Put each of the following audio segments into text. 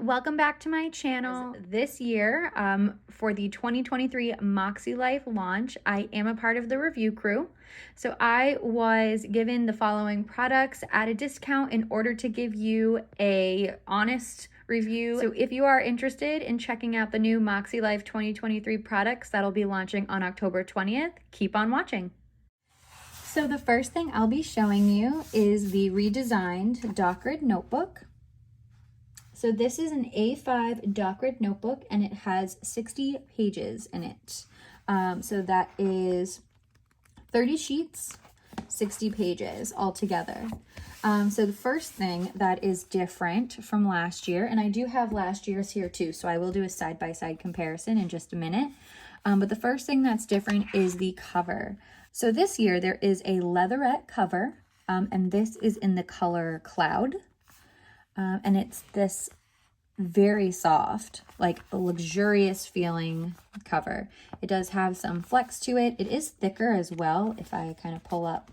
Welcome back to my channel. This year, for the 2023 MäksēLife launch, I am a part of the review crew. So I was given the following products at a discount in order to give you a honest review. So if you are interested in checking out the new MäksēLife 2023 products that'll be launching on October 20th, keep on watching. So the first thing I'll be showing you is the redesigned dock grid notebook. So this is an A5 dock grid notebook and it has 60 pages in it. So that is 30 sheets, 60 pages altogether. So the first thing that is different from last year, and I do have last year's here too, so I will do a side-by-side comparison in just a minute. But the first thing that's different is the cover. So this year there is a leatherette cover, and this is in the color Cloud. And it's this very soft, like a luxurious feeling cover. It does have some flex to it. It is thicker as well. If I kind of pull up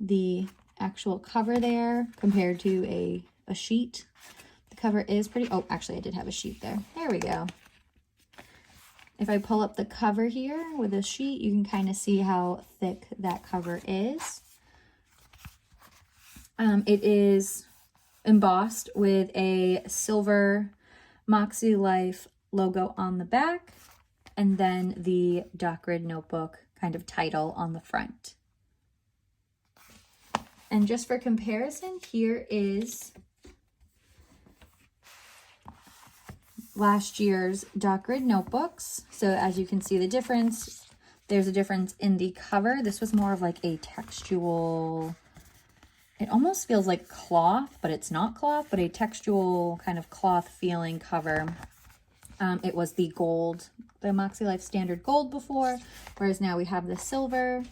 the actual cover there compared to a sheet, the cover is pretty, oh, actually I did have a sheet there. There we go. If I pull up the cover here with a sheet, you can kind of see how thick that cover is. It is embossed with a silver MäksēLife logo on the back, and then the dock grid notebook kind of title on the front. And just for comparison, here is last year's dock grid notebooks. So as you can see the difference, there's a difference in the cover. This was more of like a textual, it almost feels like cloth, but it's not cloth, but a textual kind of cloth feeling cover. It was the gold, the MäksēLife standard gold before, whereas now we have the silver.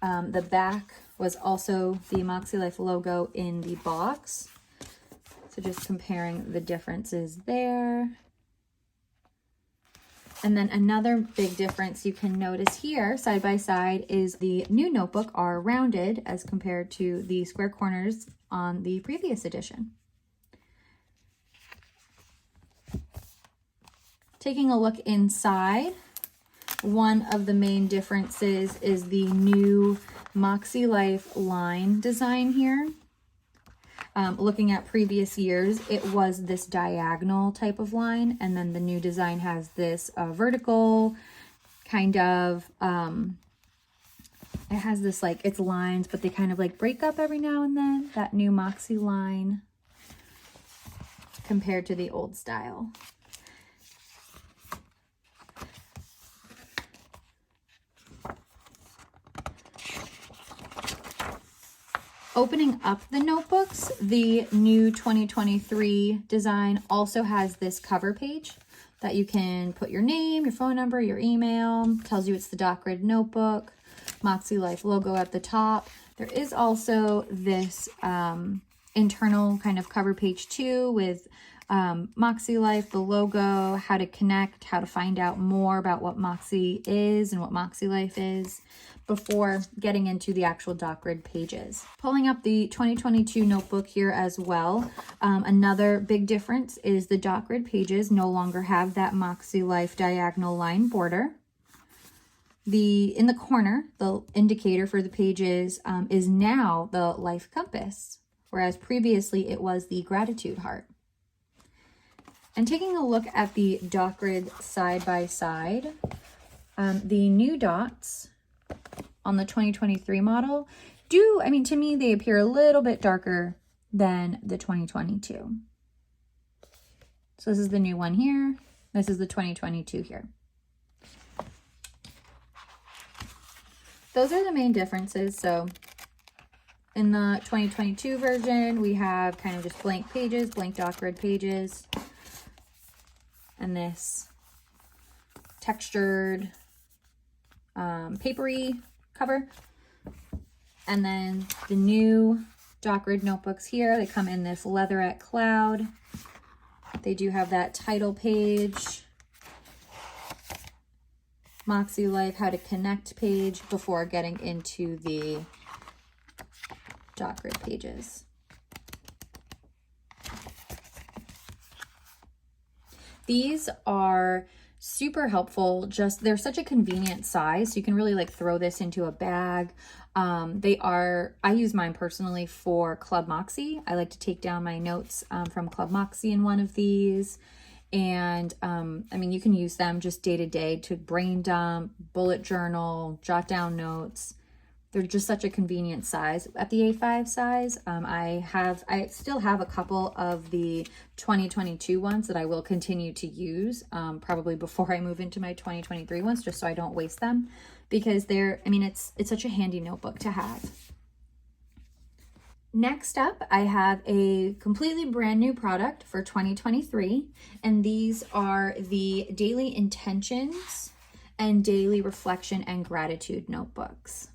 The back was also the MäksēLife logo in the box. So just comparing the differences there. And then another big difference you can notice here, side by side, is the new notebook are rounded as compared to the square corners on the previous edition. Taking a look inside, one of the main differences is the new MäksēLife line design here. Looking at previous years, it was this diagonal type of line, and then the new design has this vertical kind of, it has this like, it's lines, but they kind of like break up every now and then, that new Mäksē line compared to the old style. Opening up the notebooks, the new 2023 design also has this cover page that you can put your name, your phone number, your email, tells you it's the dock grid notebook, MäksēLife logo at the top. There is also this internal kind of cover page too with MäksēLife, the logo, how to connect, how to find out more about what Mäksē is and what MäksēLife is, before getting into the actual dock grid pages. Pulling up the 2022 notebook here as well, another big difference is the dock grid pages no longer have that MäksēLife diagonal line border. In the corner, the indicator for the pages is now the life compass, whereas previously it was the gratitude heart. And taking a look at the dock grid side by side, the new dots on the 2023 model I mean, to me, they appear a little bit darker than the 2022. So this is the new one here. This is the 2022 here. Those are the main differences. So in the 2022 version, we have kind of just blank pages, blank dock grid pages, and this textured, papery cover. And then the new dock grid notebooks here, they come in this leatherette Cloud. They do have that title page, MäksēLife how to connect page before getting into the dock grid pages. These are super helpful. Just they're such a convenient size. So you can really like throw this into a bag. I use mine personally for Club Moxie. I like to take down my notes from Club Moxie in one of these. And I mean, you can use them just day to day to brain dump, bullet journal, jot down notes. They're just such a convenient size. At the A5 size, I still have a couple of the 2022 ones that I will continue to use probably before I move into my 2023 ones, just so I don't waste them, because it's such a handy notebook to have. Next up, I have a completely brand new product for 2023, and these are the Daily Intentions and Daily Reflection and Gratitude notebooks.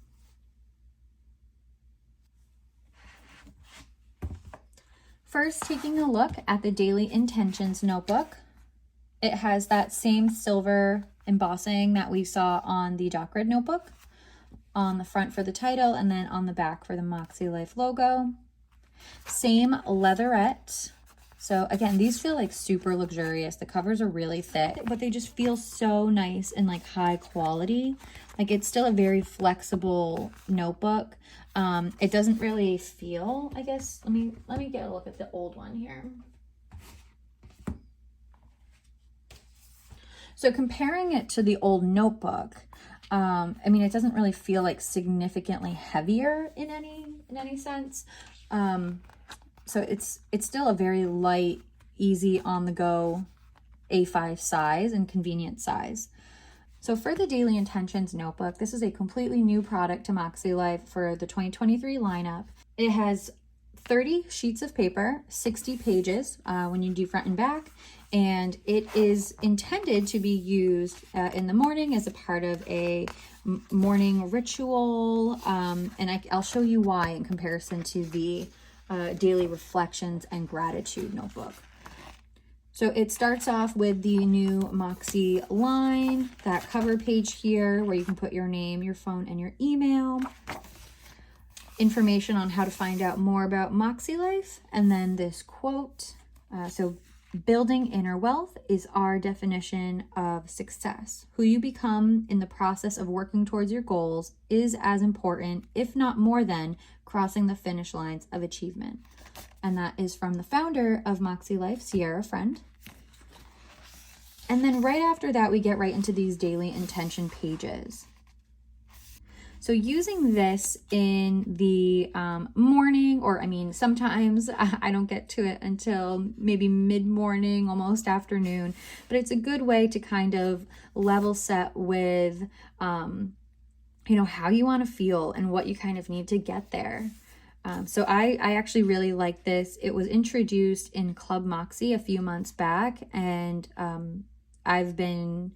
First, taking a look at the Daily Intentions notebook, it has that same silver embossing that we saw on the Doc Grid notebook, on the front for the title, and then on the back for the MäksēLife logo. Same leatherette. So again, these feel like super luxurious. The covers are really thick, but they just feel so nice and like high quality. Like it's still a very flexible notebook. It doesn't really feel, I guess, let me get a look at the old one here. So comparing it to the old notebook, it doesn't really feel like significantly heavier in any sense. So it's still a very light, easy on the go A5 size and convenient size. So for the Daily Intentions notebook, this is a completely new product to MäksēLife for the 2023 lineup. It has 30 sheets of paper, 60 pages when you do front and back, and it is intended to be used in the morning as a part of a morning ritual, and I'll show you why in comparison to the Daily Reflections and Gratitude notebook. So it starts off with the new Moxie line, that cover page here where you can put your name, your phone, and your email, information on how to find out more about MäksēLife, and then this quote. So building inner wealth is our definition of success. Who you become in the process of working towards your goals is as important, if not more than, crossing the finish lines of achievement. And that is from the founder of MäksēLife, Sierra Friend. And then right after that, we get right into these daily intention pages. So using this in the morning, or sometimes I don't get to it until maybe mid-morning, almost afternoon, but it's a good way to kind of level set with, how you want to feel and what you kind of need to get there. So I actually really like this. It was introduced in Club Moxie a few months back, and I've been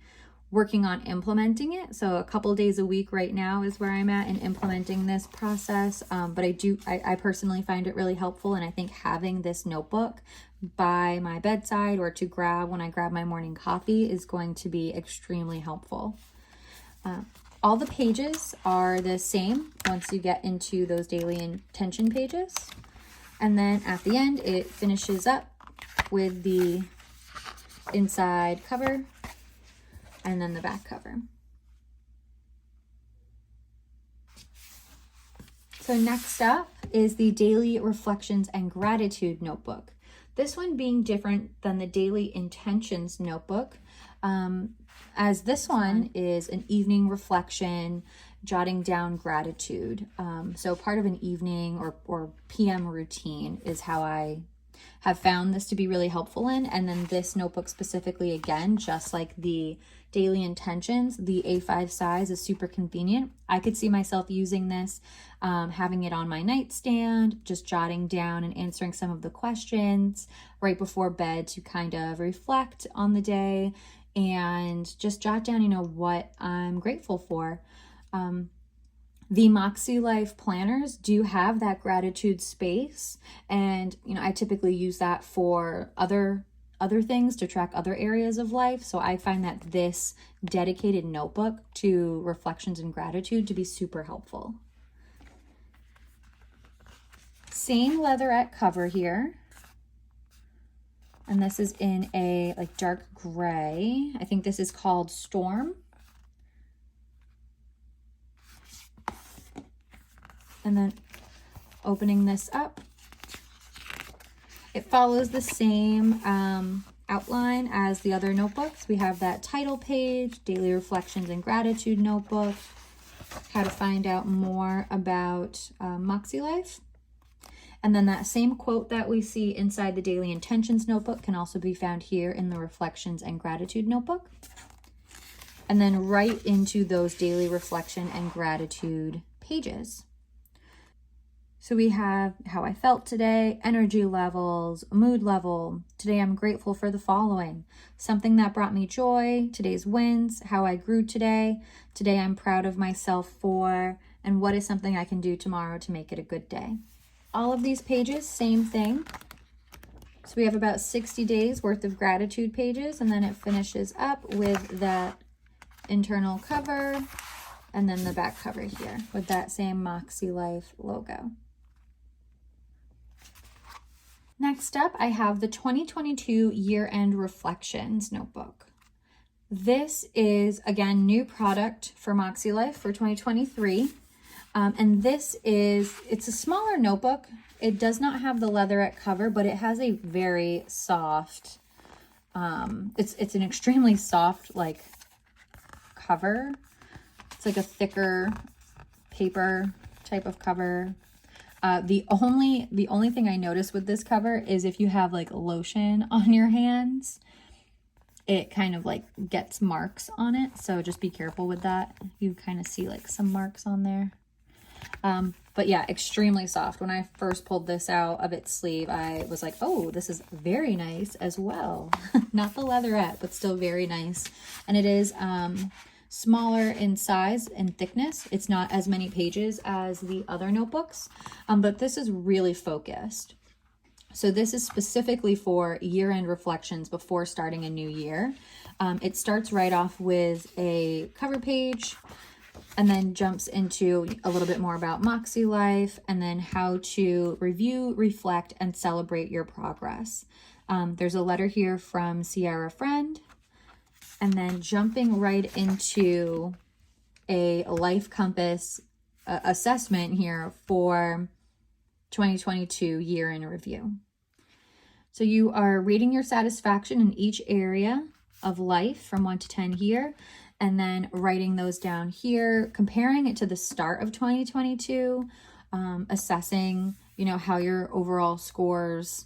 working on implementing it. So a couple days a week right now is where I'm at in implementing this process. But I personally find it really helpful. And I think having this notebook by my bedside or to grab when I grab my morning coffee is going to be extremely helpful. All the pages are the same once you get into those daily intention pages. And then at the end, it finishes up with the inside cover and then the back cover. So next up is the Daily Reflections and Gratitude notebook. This one being different than the Daily Intentions notebook, as this one is an evening reflection, jotting down gratitude. So part of an evening or PM routine is how I have found this to be really helpful in. And then this notebook specifically, again, just like the Daily Intentions, the A5 size is super convenient. I could see myself using this, having it on my nightstand, just jotting down and answering some of the questions right before bed to kind of reflect on the day and just jot down, what I'm grateful for. The MäksēLife planners do have that gratitude space, and I typically use that for other things to track other areas of life. So I find that this dedicated notebook to reflections and gratitude to be super helpful. Same leatherette cover here. And this is in a like dark gray. I think this is called Storm. And then opening this up, it follows the same outline as the other notebooks. We have that title page, daily reflections and gratitude notebook, how to find out more about MäksēLife. And then that same quote that we see inside the daily intentions notebook can also be found here in the reflections and gratitude notebook. And then right into those daily reflection and gratitude pages. So we have how I felt today, energy levels, mood level. Today I'm grateful for the following: something that brought me joy, today's wins, how I grew today, today I'm proud of myself for, and what is something I can do tomorrow to make it a good day. All of these pages, same thing. So we have about 60 days worth of gratitude pages, and then it finishes up with that internal cover and then the back cover here with that same MäksēLife logo. Next up, I have the 2022 Year-End Reflections Notebook. This is, again, new product for MäksēLife for 2023. And this it's a smaller notebook. It does not have the leatherette cover, but it has a very soft, it's an extremely soft, like, cover. It's like a thicker paper type of cover. The only thing I notice with this cover is if you have like lotion on your hands, it kind of like gets marks on it. So just be careful with that. You kind of see like some marks on there. But yeah, extremely soft. When I first pulled this out of its sleeve, I was like, oh, this is very nice as well. Not the leatherette, but still very nice. And it is smaller in size and thickness. It's not as many pages as the other notebooks, but this is really focused. So this is specifically for year-end reflections before starting a new year. It starts right off with a cover page and then jumps into a little bit more about MäksēLife and then how to review, reflect, and celebrate your progress. There's a letter here from Sierra Friend, and then jumping right into a life compass assessment here for 2022 year in review. So you are rating your satisfaction in each area of life from 1 to 10 here, and then writing those down here, comparing it to the start of 2022, assessing, you know, how your overall scores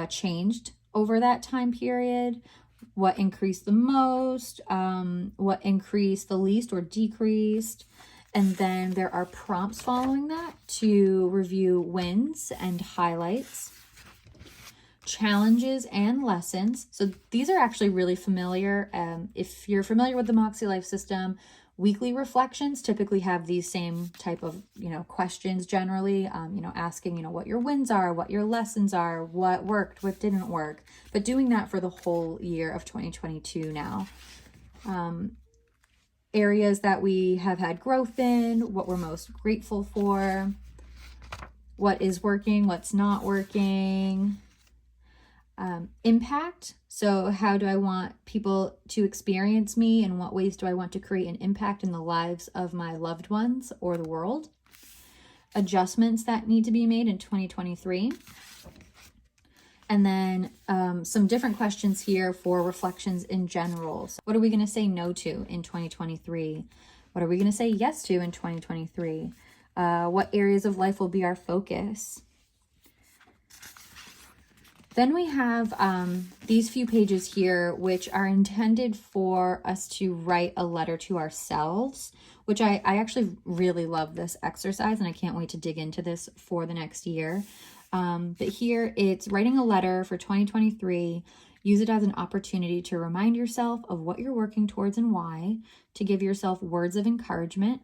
changed over that time period, what increased the most, what increased the least or decreased. And then there are prompts following that to review wins and highlights, challenges and lessons. So these are actually really familiar. If you're familiar with the MäksēLife system, weekly reflections typically have these same type of, you know, questions generally, you know, asking, you know, what your wins are, what your lessons are, what worked, what didn't work, but doing that for the whole year of 2022 now. Areas that we have had growth in, what we're most grateful for, what is working, what's not working. Impact. So how do I want people to experience me? In what ways do I want to create an impact in the lives of my loved ones or the world? Adjustments that need to be made in 2023. And then some different questions here for reflections in general. So what are we going to say no to in 2023? What are we going to say yes to in 2023? What areas of life will be our focus? Then we have these few pages here, which are intended for us to write a letter to ourselves, which I actually really love this exercise, and I can't wait to dig into this for the next year. But here it's writing a letter for 2023. Use it as an opportunity to remind yourself of what you're working towards and why, to give yourself words of encouragement,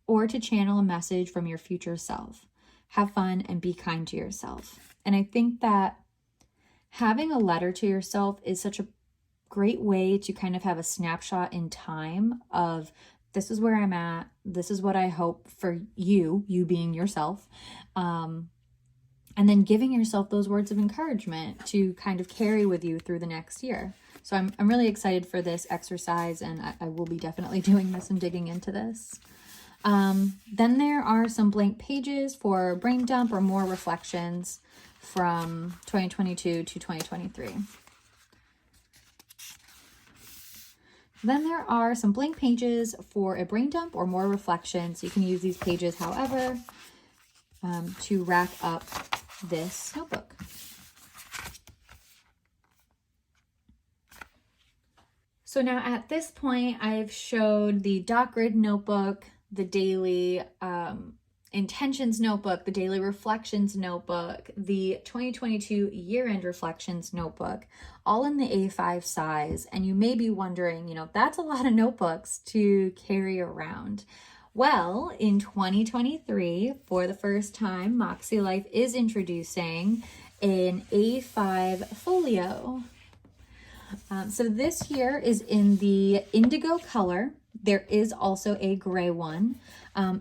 or to channel a message from your future self. Have fun and be kind to yourself. And I think that having a letter to yourself is such a great way to kind of have a snapshot in time of, this is where I'm at, this is what I hope for you being yourself. And and then giving yourself those words of encouragement to kind of carry with you through the next year. So I'm really excited for this exercise, and I will be definitely doing this and digging into this. Then there are some blank pages for brain dump or more reflections from 2022 to 2023. Then there are some blank pages for a brain dump or more reflections. You can use these pages however to wrap up this notebook. So now at this point, I've showed the dot grid notebook, the daily intentions notebook, the daily reflections notebook, the 2022 year-end reflections notebook, all in the A5 size. And you may be wondering, you know, that's a lot of notebooks to carry around. Well, in 2023, for the first time, MäksēLife is introducing an A5 folio. So this here is in the indigo color. There is also a gray one.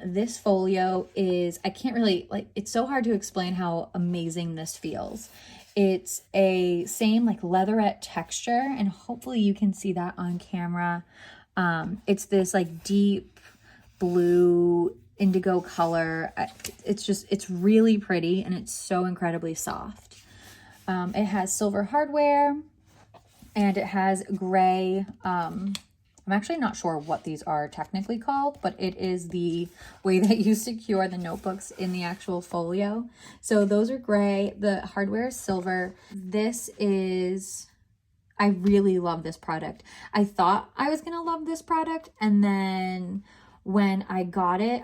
This folio is, I can't really, it's so hard to explain how amazing this feels. It's a same like leatherette texture, and hopefully you can see that on camera. It's this like deep blue indigo color. It's really pretty, and it's so incredibly soft. It has silver hardware, and it has gray, I'm actually not sure what these are technically called, but it is the way that you secure the notebooks in the actual folio. So those are gray, the hardware is silver. This is, I really love this product. I thought I was gonna love this product, and then when I got it,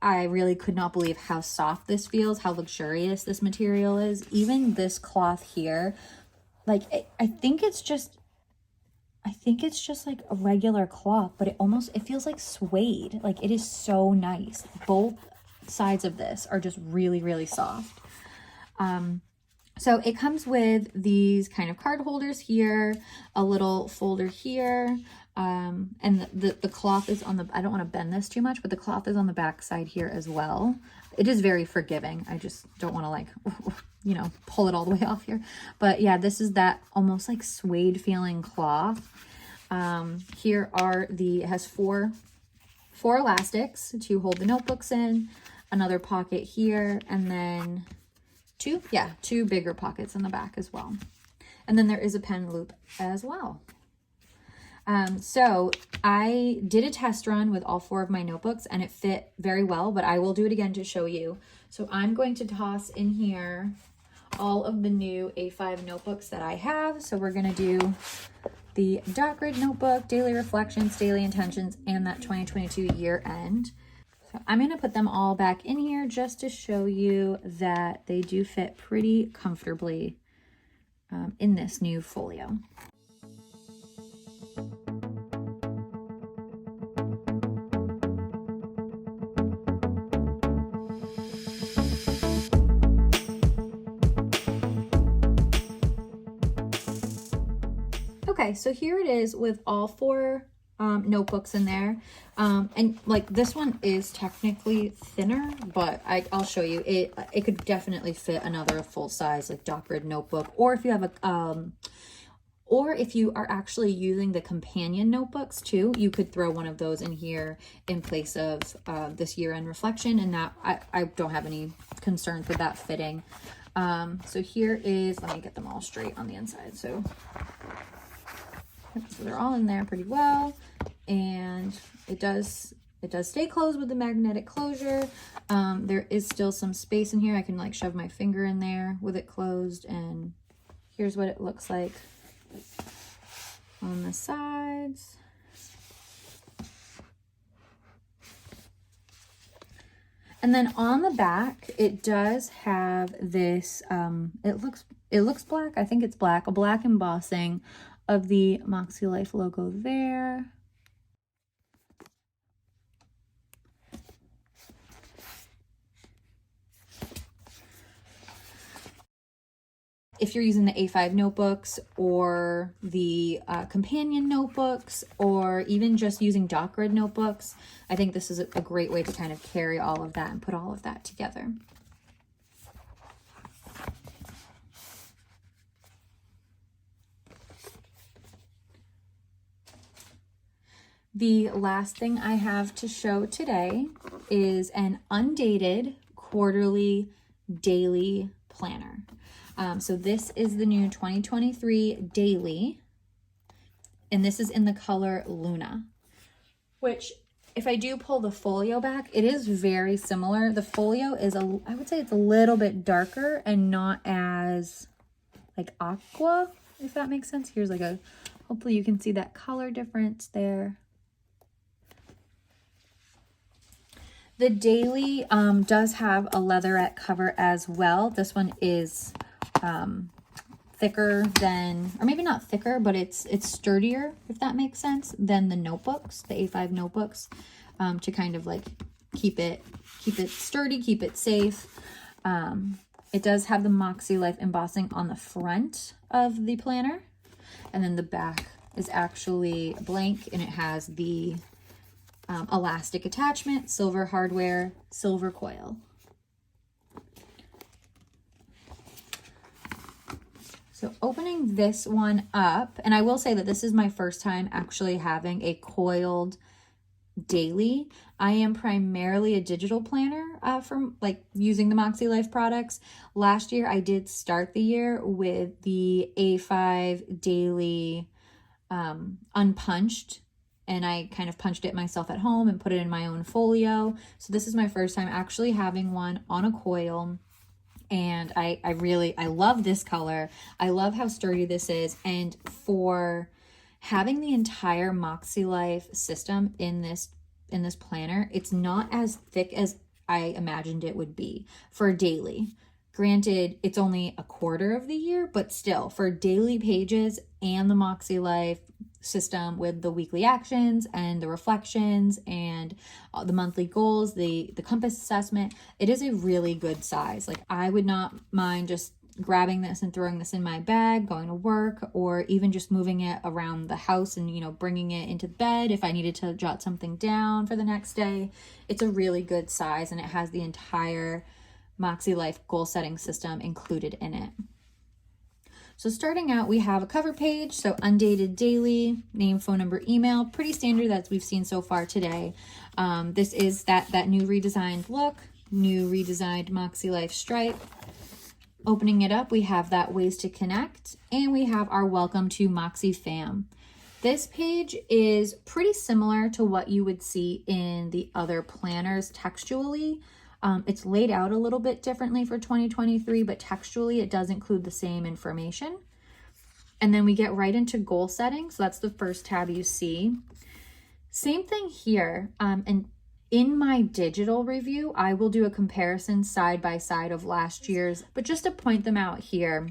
I really could not believe how soft this feels, how luxurious this material is. Even this cloth here, like, I think it's just like a regular cloth, but it feels like suede. Like, it is so nice. Both sides of this are just really, really soft. So it comes with these kind of card holders here, a little folder here, and the cloth is on the, I don't want to bend this too much, but the cloth is on the back side here as well. It is very forgiving. I just don't want to, like, you know, pull it all the way off here. But yeah, this is that almost like suede feeling cloth. Here are it has four elastics to hold the notebooks in, another pocket here, and then two bigger pockets in the back as well. And then there is a pen loop as well. So I did a test run with all 4 of my notebooks, and it fit very well, but I will do it again to show you. So I'm going to toss in here all of the new A5 notebooks that I have. So we're going to do the dot grid notebook, daily reflections, daily intentions, and that 2022 year end. So I'm going to put them all back in here just to show you that they do fit pretty comfortably in this new folio. Okay, so here it is with all 4 notebooks in there. And like this one is technically thinner, but I'll show you. It could definitely fit another full size like dot grid notebook, or if you have a or if you are actually using the companion notebooks too, you could throw one of those in here in place of this year-end reflection, and that I don't have any concerns with that fitting. So here is, let me get them all straight on the inside. So they're all in there pretty well, and it does stay closed with the magnetic closure. There is still some space in here. I can like shove my finger in there with it closed, and here's what it looks like on the sides. And then on the back, it does have this, it looks black. I think it's black, a black embossing of the MäksēLife logo there. If you're using the A5 notebooks or the companion notebooks, or even just using dot grid notebooks, I think this is a great way to kind of carry all of that and put all of that together. The last thing I have to show today is an Undated quarterly daily planner. So this is the new 2023 daily, and this is in the color Luna, which if I do pull the folio back, it is very similar. The folio is, I would say it's a little bit darker and not as like aqua, if that makes sense. Here's like hopefully you can see that color difference there. The daily does have a leatherette cover as well. This one is thicker than, or maybe not thicker, but it's sturdier, if that makes sense, than the notebooks, the A5 notebooks, to kind of like keep it sturdy, keep it safe. It does have the MäksēLife embossing on the front of the planner, and then the back is actually blank, and it has the elastic attachment, silver hardware, silver coil. So opening this one up, and I will say that this is my first time actually having a coiled daily. I am primarily a digital planner from like using the MäksēLife products. Last year I did start the year with the A5 daily unpunched, and I kind of punched it myself at home and put it in my own folio. So this is my first time actually having one on a coil. And I love this color. I love how sturdy this is. And for having the entire MäksēLife system in this planner, it's not as thick as I imagined it would be for daily. Granted, it's only a quarter of the year, but still for daily pages and the MäksēLife system with the weekly actions and the reflections and the monthly goals, the compass assessment, it is a really good size. Like I would not mind just grabbing this and throwing this in my bag, going to work, or even just moving it around the house and, you know, bringing it into bed if I needed to jot something down for the next day. It's a really good size, and it has the entire MäksēLife goal setting system included in it. So starting out, we have a cover page, so Undated daily, name, phone number, email, pretty standard that we've seen so far today. This is that new redesigned look, new redesigned MäksēLife stripe. Opening it up, we have that ways to connect, and we have our welcome to Moxie fam. This page is pretty similar to what you would see in the other planners textually. It's laid out a little bit differently for 2023, but textually it does include the same information. And then we get right into goal setting. So that's the first tab you see. Same thing here. And in my digital review, I will do a comparison side by side of last year's, but just to point them out here,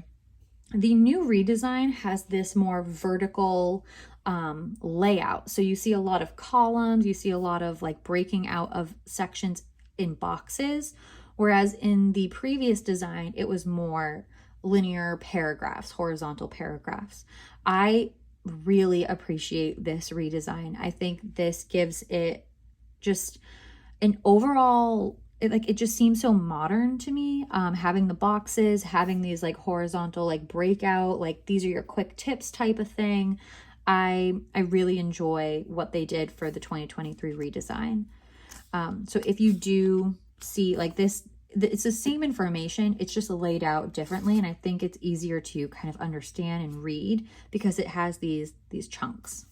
the new redesign has this more vertical layout. So you see a lot of columns, you see a lot of like breaking out of sections in boxes, whereas in the previous design it was more linear paragraphs, horizontal paragraphs. I really appreciate this redesign. I think this gives it just an overall, it just seems so modern to me. Having the boxes, having these like horizontal like breakout, like these are your quick tips type of thing. I really enjoy what they did for the 2023 redesign. So if you do see like this, it's the same information, it's just laid out differently, and I think it's easier to kind of understand and read because it has these chunks.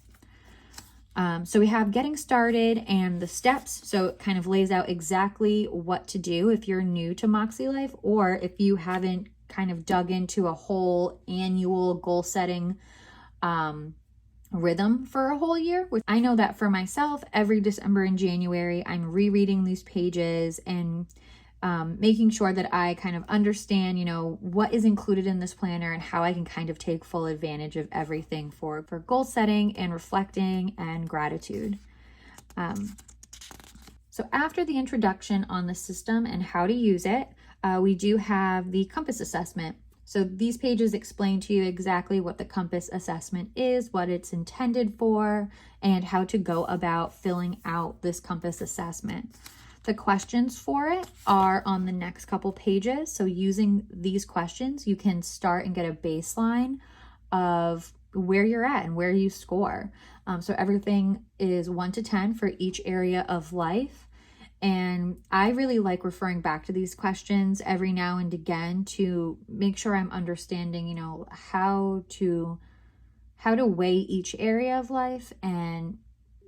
So we have getting started and the steps, so it kind of lays out exactly what to do if you're new to MäksēLife, or if you haven't kind of dug into a whole annual goal setting rhythm for a whole year. Which I know that for myself, every December and January, I'm rereading these pages and making sure that I kind of understand, you know, what is included in this planner and how I can kind of take full advantage of everything for goal setting and reflecting and gratitude. So after the introduction on the system and how to use it, we do have the compass assessment. So these pages explain to you exactly what the compass assessment is, what it's intended for, and how to go about filling out this compass assessment. The questions for it are on the next couple pages. So using these questions, you can start and get a baseline of where you're at and where you score. So everything is 1 to 10 for each area of life. And I really like referring back to these questions every now and again to make sure I'm understanding, you know, how to weigh each area of life and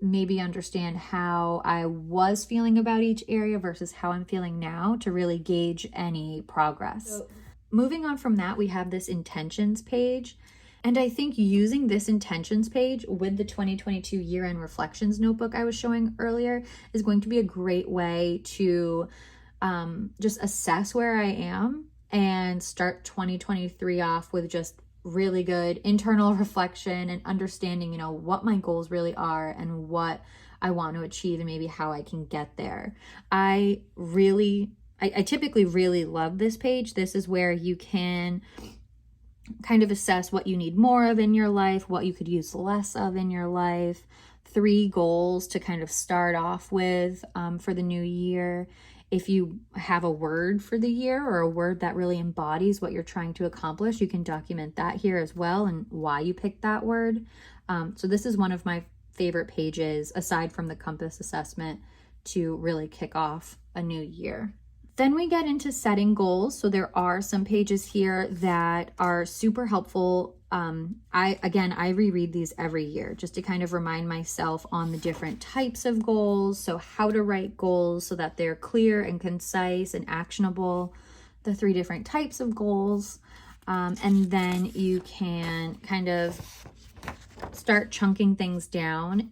maybe understand how I was feeling about each area versus how I'm feeling now to really gauge any progress. So, moving on from that, we have this intentions page. And I think using this intentions page with the 2022 year-end reflections notebook I was showing earlier is going to be a great way to just assess where I am and start 2023 off with just really good internal reflection and understanding, you know, what my goals really are and what I want to achieve and maybe how I can get there. I typically really love this page. This is where you can kind of assess what you need more of in your life, what you could use less of in your life, 3 goals to kind of start off with for the new year. If you have a word for the year or a word that really embodies what you're trying to accomplish, you can document that here as well and why you picked that word. So this is one of my favorite pages, aside from the compass assessment, to really kick off a new year. Then we get into setting goals. So there are some pages here that are super helpful. I reread these every year just to kind of remind myself on the different types of goals. So how to write goals so that they're clear and concise and actionable, the 3 different types of goals. And then you can kind of start chunking things down.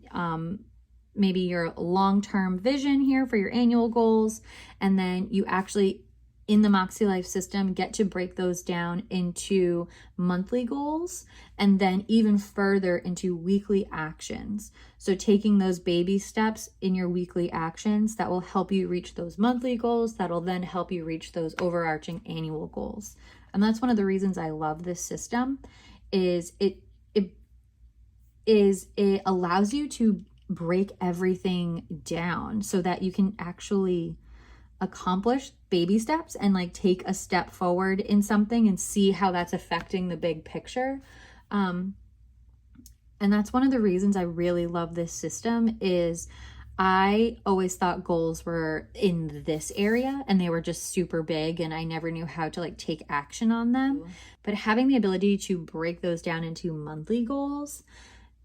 Maybe your long-term vision here for your annual goals. And then you actually, in the MäksēLife system, get to break those down into monthly goals and then even further into weekly actions. So taking those baby steps in your weekly actions that will help you reach those monthly goals, that'll then help you reach those overarching annual goals. And that's one of the reasons I love this system is it allows you to break everything down so that you can actually accomplish baby steps and like take a step forward in something and see how that's affecting the big picture. And that's one of the reasons I really love this system is I always thought goals were in this area and they were just super big and I never knew how to like take action on them. But having the ability to break those down into monthly goals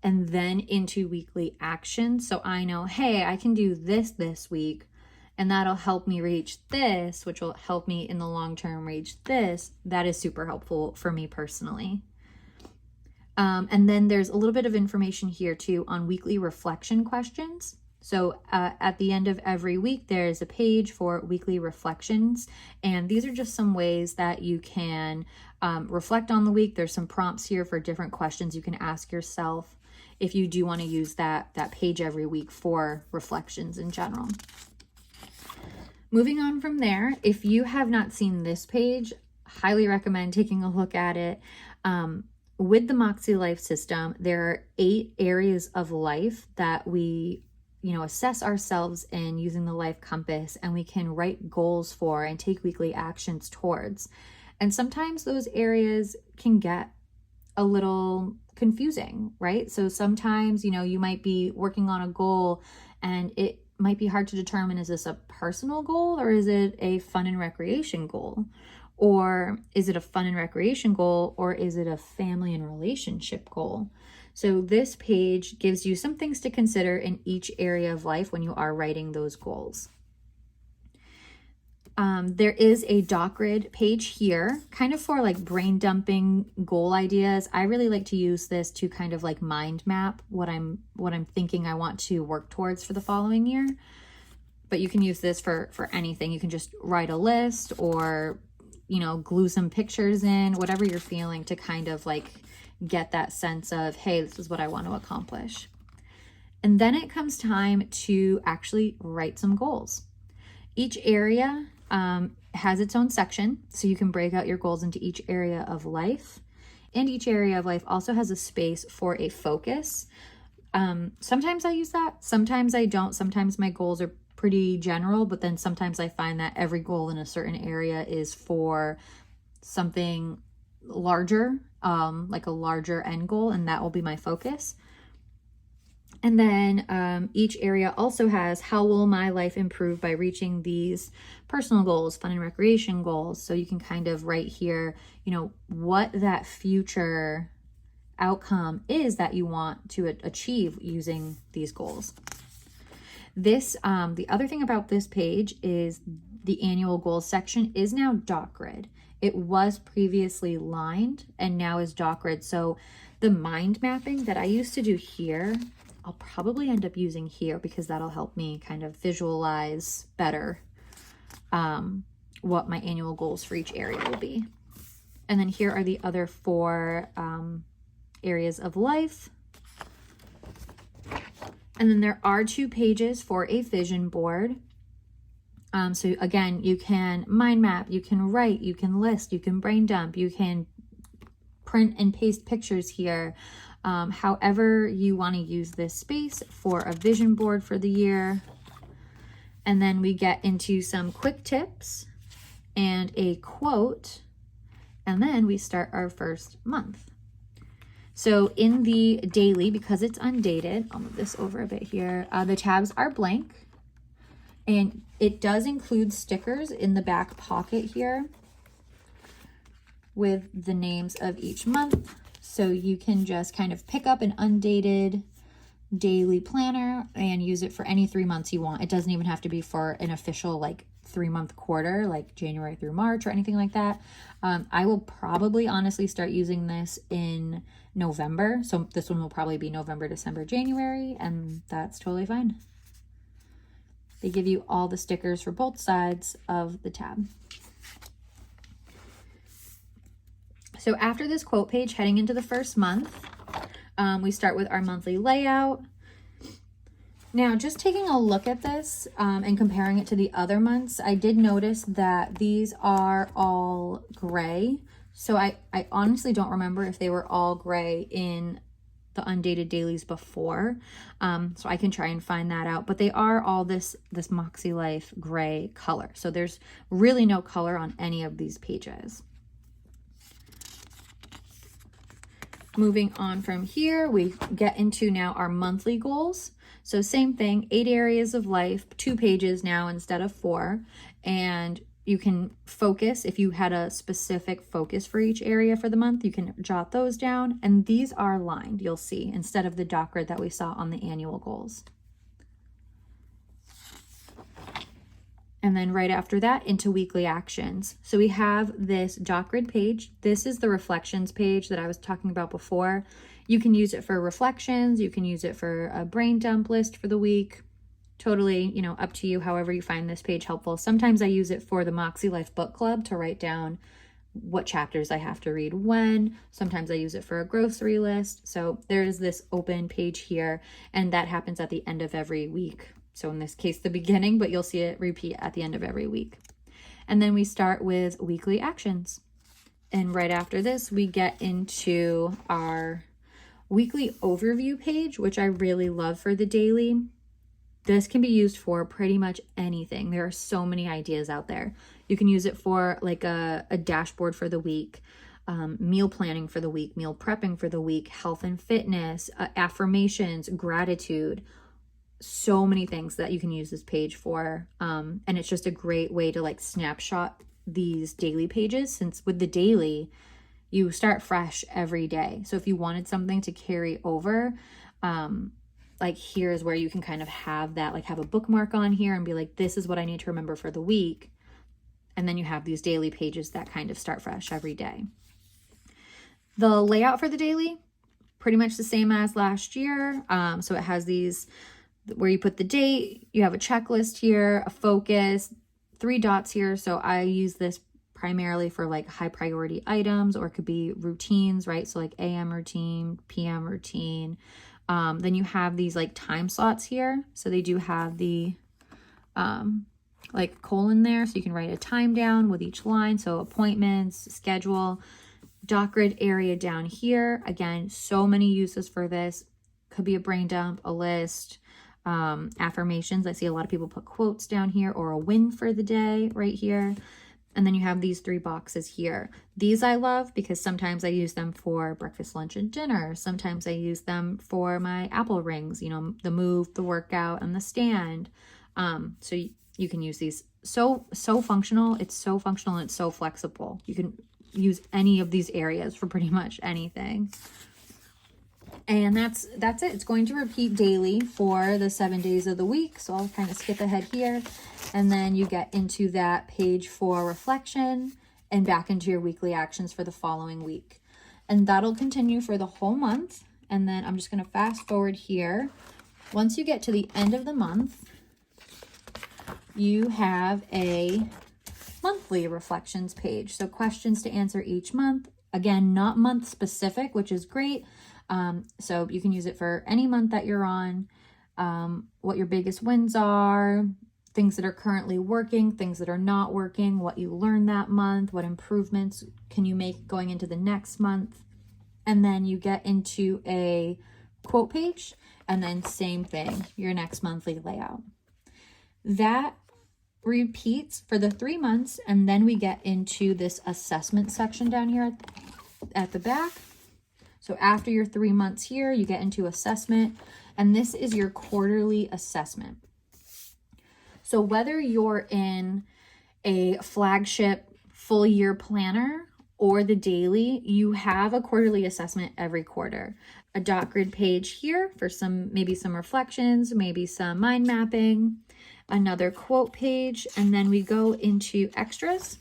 and then into weekly actions. So I know, hey, I can do this week and that'll help me reach this, which will help me in the long term reach this. That is super helpful for me personally. And then there's a little bit of information here too on weekly reflection questions. So at the end of every week, there's a page for weekly reflections. And these are just some ways that you can reflect on the week. There's some prompts here for different questions you can ask yourself if you do want to use that page every week for reflections in general. Moving on from there, if you have not seen this page, highly recommend taking a look at it. With the MäksēLife system, there are 8 areas of life that we assess ourselves in using the life compass, and we can write goals for and take weekly actions towards. And sometimes those areas can get a little confusing, right? So sometimes, you might be working on a goal and it might be hard to determine, is this a personal goal or is it a fun and recreation goal? Or is it a fun and recreation goal or is it a family and relationship goal? So this page gives you some things to consider in each area of life when you are writing those goals. There is a doc grid page here, kind of for like brain dumping goal ideas. I really like to use this to kind of like mind map what I'm thinking I want to work towards for the following year. But you can use this for anything. You can just write a list or, glue some pictures in, whatever you're feeling to kind of like get that sense of, hey, this is what I want to accomplish. And then it comes time to actually write some goals. Each area has its own section, so you can break out your goals into each area of life. And each area of life also has a space for a focus. Sometimes I use that, sometimes I don't. Sometimes my goals are pretty general, but then sometimes I find that every goal in a certain area is for something larger, like a larger end goal, and that will be my focus. And then each area also has how will my life improve by reaching these personal goals, fun and recreation goals. So you can kind of write here, you know, what that future outcome is that you want to achieve using these goals. This, the other thing about this page is the annual goals section is now dot grid. It was previously lined and now is dot grid. So the mind mapping that I used to do here, I'll probably end up using here because that'll help me kind of visualize better what my annual goals for each area will be. And then here are the other 4 areas of life. And then there are 2 pages for a vision board. So again, you can mind map, you can write, you can list, you can brain dump, you can print and paste pictures here. However you want to use this space for a vision board for the year. And then we get into some quick tips and a quote, and then we start our first month. So in the daily, because it's undated, I'll move this over a bit here, the tabs are blank, and it does include stickers in the back pocket here with the names of each month. So you can just kind of pick up an undated daily planner and use it for any 3 months you want. It doesn't even have to be for an official like 3-month quarter, like January through March or anything like that. I will probably honestly start using this in November. So this one will probably be November, December, January, and that's totally fine. They give you all the stickers for both sides of the tab. So after this quote page, heading into the first month, we start with our monthly layout. Now, just taking a look at this and comparing it to the other months, I did notice that these are all gray. So I honestly don't remember if they were all gray in the undated dailies before. So I can try and find that out. But they are all this MäksēLife gray color. So there's really no color on any of these pages. Moving on from here, we get into now our monthly goals. So same thing, 8 areas of life, 2 pages now instead of 4. And you can focus, if you had a specific focus for each area for the month, you can jot those down. And these are lined, you'll see, instead of the dot grid that we saw on the annual goals. And then right after that, into weekly actions. So we have this dot grid page. This is the reflections page that I was talking about before. You can use it for reflections. You can use it for a brain dump list for the week. Totally, you know, up to you, however you find this page helpful. Sometimes I use it for the MäksēLife book club to write down what chapters I have to read when. Sometimes I use it for a grocery list. So there's this open page here, and that happens at the end of every week. So in this case, the beginning, but you'll see it repeat at the end of every week. And then we start with weekly actions. And right after this, we get into our weekly overview page, which I really love for the daily. This can be used for pretty much anything. There are so many ideas out there. You can use it for like a dashboard for the week, meal planning for the week, meal prepping for the week, health and fitness, affirmations, gratitude, so many things that you can use this page for. And it's just a great way to like snapshot these daily pages, since with the daily, you start fresh every day. So if you wanted something to carry over, like here's where you can kind of have that, like have a bookmark on here and be like, this is what I need to remember for the week. And then you have these daily pages that kind of start fresh every day. The layout for the daily, pretty much the same as last year. So it has these where you put the date, you have a checklist here, a focus, 3 dots here. So I use this primarily for like high priority items, or it could be routines, right? So like AM routine, PM routine. Then you have these like time slots here. So they do have the like colon there, so you can write a time down with each line. So appointments, schedule, dot grid area down here. Again, so many uses for this. Could be a brain dump, a list, affirmations. I see a lot of people put quotes down here, or a win for the day right here. And then you have these 3 boxes here. These I love because sometimes I use them for breakfast, lunch, and dinner. Sometimes I use them for my Apple rings, you know, the move, the workout, and the stand. So you can use these. So functional. It's so functional and it's so flexible. You can use any of these areas for pretty much anything. And that's it. It's going to repeat daily for the 7 days of the week. So I'll kind of skip ahead here. And then you get into that page for reflection and back into your weekly actions for the following week. And that'll continue for the whole month. And then I'm just going to fast forward here. Once you get to the end of the month, you have a monthly reflections page. So questions to answer each month. Again, not month specific, which is great. So you can use it for any month that you're on, what your biggest wins are, things that are currently working, things that are not working, what you learned that month, what improvements can you make going into the next month. And then you get into a quote page, and then same thing, your next monthly layout. That repeats for the 3 months, and then we get into this assessment section down here at the back. So after your 3 months here, you get into assessment, and this is your quarterly assessment. So whether you're in a flagship full year planner or the daily, you have a quarterly assessment every quarter. A dot grid page here for maybe some reflections, maybe some mind mapping, another quote page, and then we go into extras.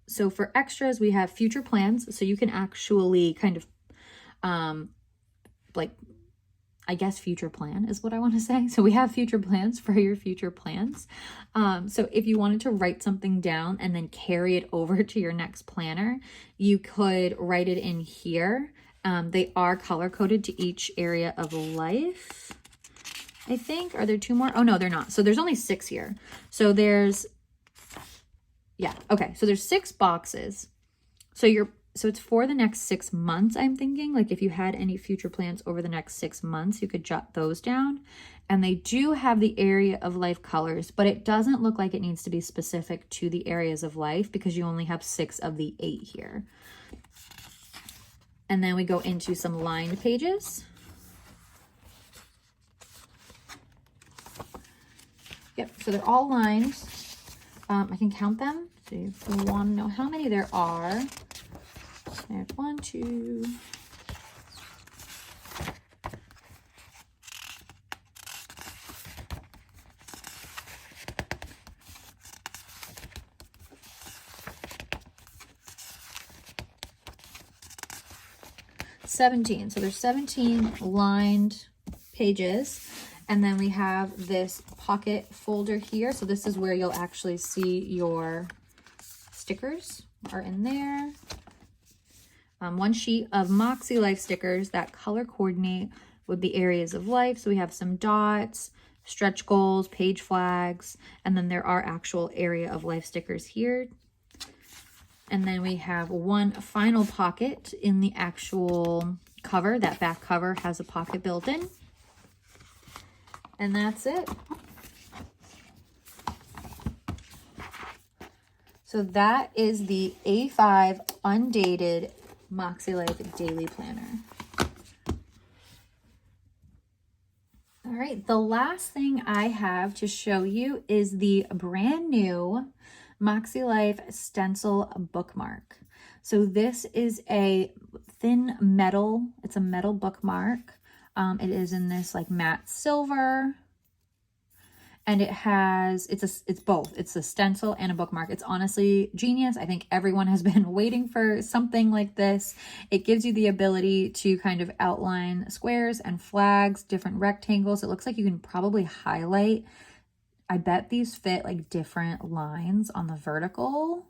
So for extras, we have future plans. So you can actually kind of I guess future plan is what I want to say. So we have future plans for your future plans. So if you wanted to write something down and then carry it over to your next planner, you could write it in here. They are color coded to each area of life, I think. Are there 2 more? Oh, no, they're not. So there's only 6 here. So there's 6 boxes. So it's for the next 6 months, I'm thinking. Like if you had any future plans over the next 6 months, you could jot those down. And they do have the area of life colors, but it doesn't look like it needs to be specific to the areas of life because you only have 6 of the 8 here. And then we go into some lined pages. Yep, so they're all lined. I can count them. So if you want to know how many there are, there's 1, 2, 17. So there's 17 lined pages. And then we have this pocket folder here. So this is where you'll actually see your stickers are in there. 1 sheet of MäksēLife stickers that color coordinate with the areas of life. So we have some dots, stretch goals, page flags, and then there are actual area of life stickers here. And then we have 1 final pocket in the actual cover. That back cover has a pocket built in. And that's it. So that is the A5 Undated MäksēLife Daily Planner. All right, the last thing I have to show you is the brand new MäksēLife Stencil Bookmark. So this is a thin metal, it's a metal bookmark. It is in this like matte silver, and it has, it's both. It's a stencil and a bookmark. It's honestly genius. I think everyone has been waiting for something like this. It gives you the ability to kind of outline squares and flags, different rectangles. It looks like you can probably highlight. I bet these fit like different lines on the vertical.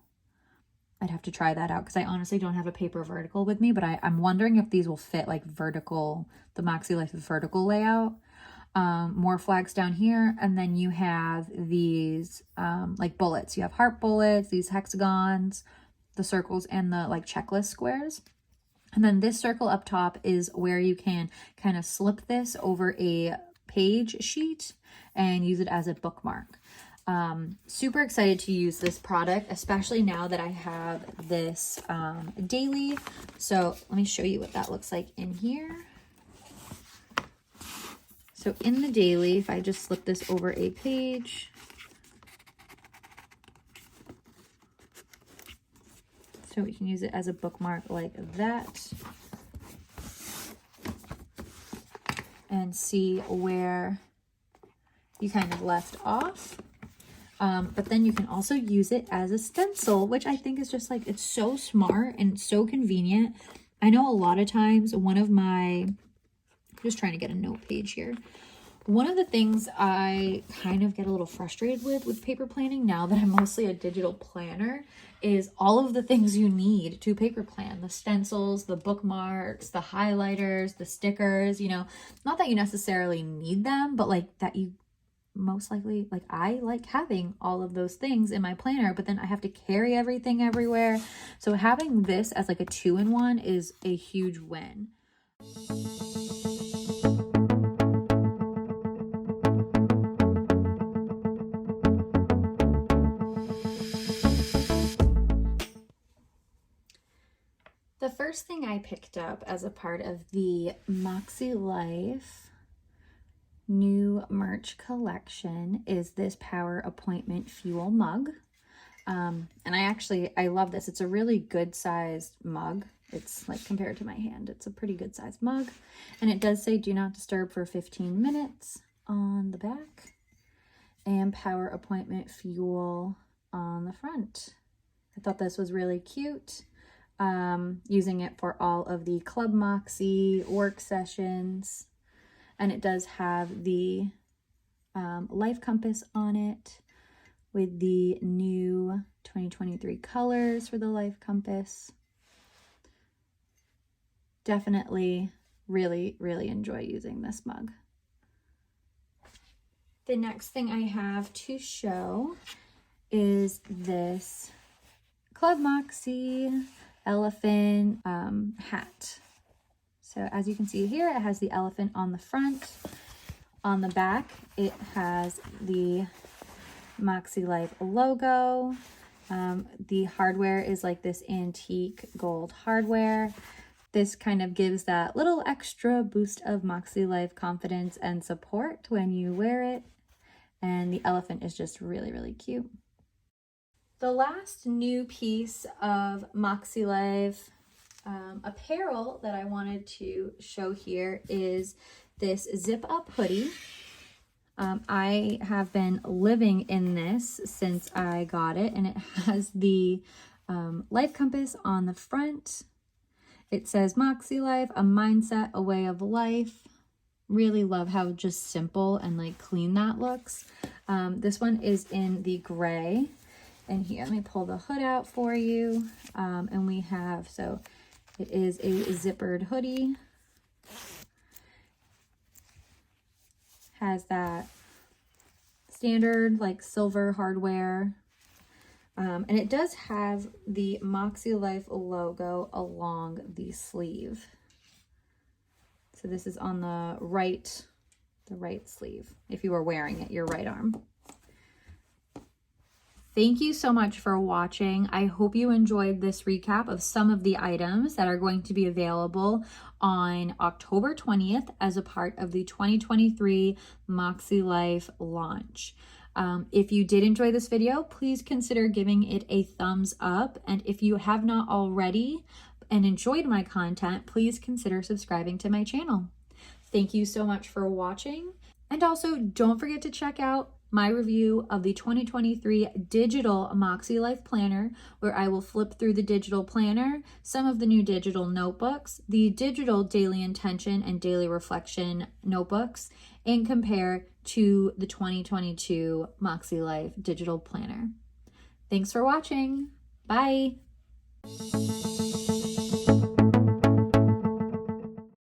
I'd have to try that out because I honestly don't have a paper vertical with me, but I'm wondering if these will fit like vertical, the MäksēLife vertical layout. More flags down here, and then you have these like bullets. You have heart bullets, these hexagons, the circles, and the like checklist squares. And then this circle up top is where you can kind of slip this over a page sheet and use it as a bookmark. Super excited to use this product, especially now that I have this daily. So let me show you what that looks like in here. So in the daily, if I just slip this over a page, so we can use it as a bookmark like that and see where you kind of left off. But then you can also use it as a stencil, which I think is just like, it's so smart and so convenient. I know a lot of times just trying to get a note page here. One of the things I kind of get a little frustrated with paper planning now that I'm mostly a digital planner is all of the things you need to paper plan. The stencils, the bookmarks, the highlighters, the stickers, you know, not that you necessarily need them, but like that you most likely, like I like having all of those things in my planner, but then I have to carry everything everywhere. So having this as like a 2-in-1 is a huge win. The first thing I picked up as a part of the MäksēLife new merch collection is this Power Appointment Fuel mug. And I love this. It's a really good sized mug. It's like compared to my hand, it's a pretty good sized mug. And it does say do not disturb for 15 minutes on the back and Power Appointment Fuel on the front. I thought this was really cute. Using it for all of the Club Moxie work sessions. And it does have the life compass on it with the new 2023 colors for the life compass. Definitely really, really enjoy using this mug. The next thing I have to show is this Club Moxie elephant hat. So as you can see here, it has the elephant on the front. On the back, it has the MäksēLife logo. The hardware is like this antique gold hardware. This kind of gives that little extra boost of MäksēLife confidence and support when you wear it. And the elephant is just really, really cute. The last new piece of MäksēLife apparel that I wanted to show here is this zip up hoodie. I have been living in this since I got it, and it has the life compass on the front. It says MäksēLife, a mindset, a way of life. Really love how just simple and like clean that looks. This one is in the gray. And here, let me pull the hood out for you. And we have, so it is a zippered hoodie. Has that standard like silver hardware. And it does have the MäksēLife logo along the sleeve. So this is on the right sleeve, if you were wearing it, your right arm. Thank you so much for watching. I hope you enjoyed this recap of some of the items that are going to be available on October 20th as a part of the 2023 MäksēLife launch. If you did enjoy this video, please consider giving it a thumbs up. And if you have not already and enjoyed my content, please consider subscribing to my channel. Thank you so much for watching. And also don't forget to check out my review of the 2023 digital MäksēLife planner, where I will flip through the digital planner, some of the new digital notebooks, the digital daily intention and daily reflection notebooks, and compare to the 2022 MäksēLife digital planner. Thanks for watching. Bye.